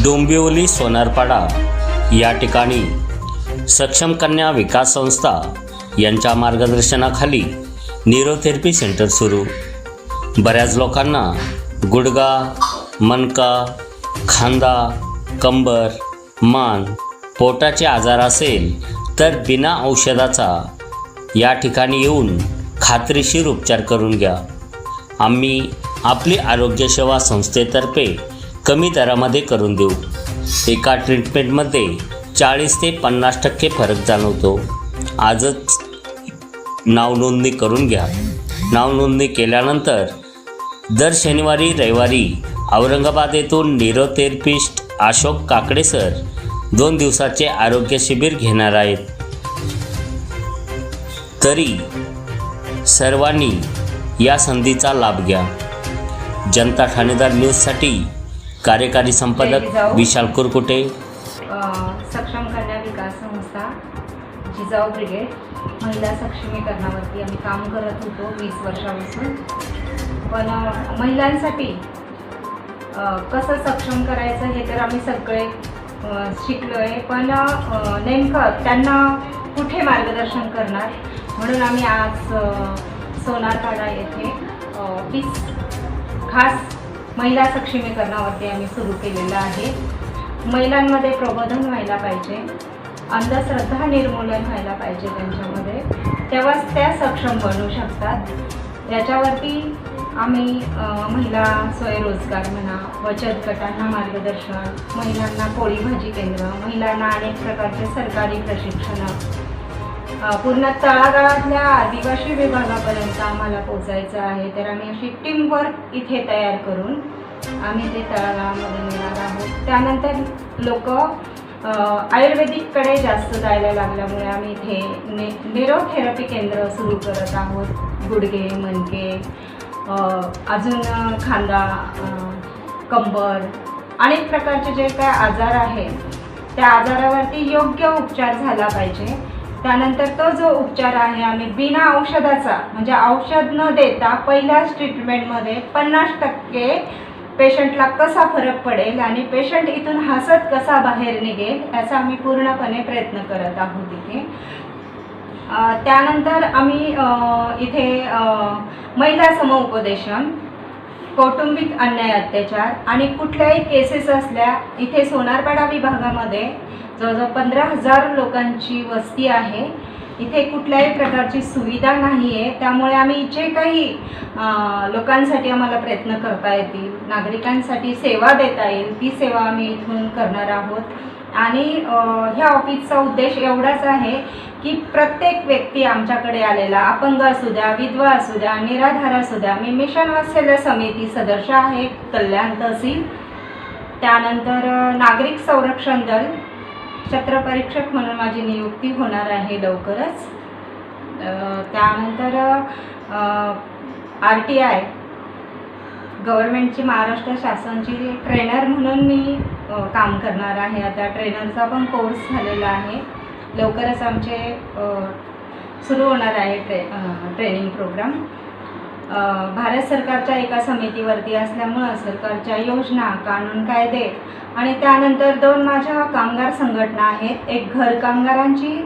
डोंबिवली सोनारपाडा या ठिकाणी सक्षम कन्या विकास संस्था यांच्या मार्गदर्शनाखाली न्यूरोथेरपी सेंटर सुरू। बऱ्याच लोकांना गुडघा, मणका, खांदा, कंबर, मान, पोटाचे आजार असेल तर बिना औषधाचा या ठिकाणी येऊन खात्रीशीर उपचार करून घ्या। आम्ही आपली आरोग्य सेवा संस्थेतर्फे कमी दरामध्ये करून देऊ। एका ट्रीटमेंटमध्ये 40 ते 50% फरक जाणवतो। आजच नाव नोंदणी करून घ्या। नाव नोंदणी केल्यानंतर दर शनिवारी रविवारी औरंगाबाद येथून न्यूरोथेरपिस्ट अशोक काकडे सर 2 दिवसाचे आरोग्य शिबिर घेणार आहेत। तरी सर्वांनी या संधीचा लाभ घ्या। जनता ठाणेदार न्यूजसाठी कार्यकारी संपादक विशाल कुरकुटे। सक्षम कन्या विकास संस्था जिजाऊ ब्रिगेड महिला सक्षमीकरणावरती आम्ही काम करत होतो 20 वर्षापासून। पण महिलांसाठी कसं सक्षम करायचं हे तर आम्ही सगळे शिकलो आहे, पण नेमकं त्यांना कुठे मार्गदर्शन करणार म्हणून आम्ही आज सोनारपाडा येथे ऑफिस खास महिला सक्षमीकरणावरती आम्ही सुरू केलेलं आहे। महिलांमध्ये प्रबोधन व्हायला पाहिजे, अंधश्रद्धा निर्मूलन व्हायला पाहिजे त्यांच्यामध्ये, तेव्हाच त्या सक्षम बनू शकतात। याच्यावरती आम्ही महिला स्वयंरोजगार म्हणा, बचत गटांना मार्गदर्शन, महिलांना पोळी भाजी केंद्र, महिलांना अनेक प्रकारचे सरकारी प्रशिक्षण, पूर्ण तळागाळातल्या आदिवासी विभागापर्यंत आम्हाला पोचायचं आहे। तर आम्ही अशी टीमवर्क इथे तयार करून आम्ही ते तळागाळामध्ये नेणार आहोत। त्यानंतर लोक आयुर्वेदिककडे जास्त जायला लागल्यामुळे आम्ही इथे न्यूरोथेरपी केंद्र सुरू करत आहोत। गुडघे, मणके, अजून खांदा, कंबर, अनेक प्रकारचे जे काय आजार आहेत त्या आजारावरती योग्य उपचार झाला पाहिजे। त्यानंतर तो जो उपचार आहे आम्ही बिना औषधाचा, म्हणजे औषध न देता पहिल्याच ट्रीटमेंटमध्ये 50% पेशंटला कसा फरक पडेल आणि पेशंट इथून हसत कसा बाहेर निघेल याचा आम्ही पूर्णपणे प्रयत्न करत आहोत इथे। त्यानंतर आम्ही इथे महिला समुपदेशन, कौटुंबिक अन्याय अत्याचार आणि कुठल्याही केसेस असल्या, इथे सोनारपाडा विभागामध्ये जवळजवळ 15,000 लोकांची वस्ती आहे। इथे कुठल्याही प्रकारची सुविधा नाही आहे, त्यामुळे आम्ही जे काही लोकांसाठी आम्हाला प्रयत्न करता येतील, नागरिकांसाठी सेवा देता येईल ती सेवा आम्ही इथून करणार आहोत। आणि ह्या ऑफिसचा उद्देश एवढाच आहे की प्रत्येक व्यक्ती आमच्याकडे आलेला, अपंग असू द्या, विधवा असू द्या, निराधार असू द्या, मी मिशन वात्सल्य समिती सदस्य आहे कल्याण तहसील, त्यानंतर नागरिक संरक्षण दल छत्रपरीक्षक म्हणून माझी नियुक्ती होणार आहे लवकरच। त्यानंतर RTI गव्हर्नमेंटची, महाराष्ट्र शासनाची ट्रेनर म्हणून मी काम करणार आहे। आता ट्रेनरचा पण कोर्स झालेला आहे, लवकरच आमचे सुरू होणार आहे ट्रेनिंग प्रोग्राम। भारत सरकारच्या एका समितीवरती असल्यामुळं सरकारच्या योजना, कानून, कायदे आणि त्यानंतर 2 माझ्या कामगार संघटना आहेत। एक घर कामगारांची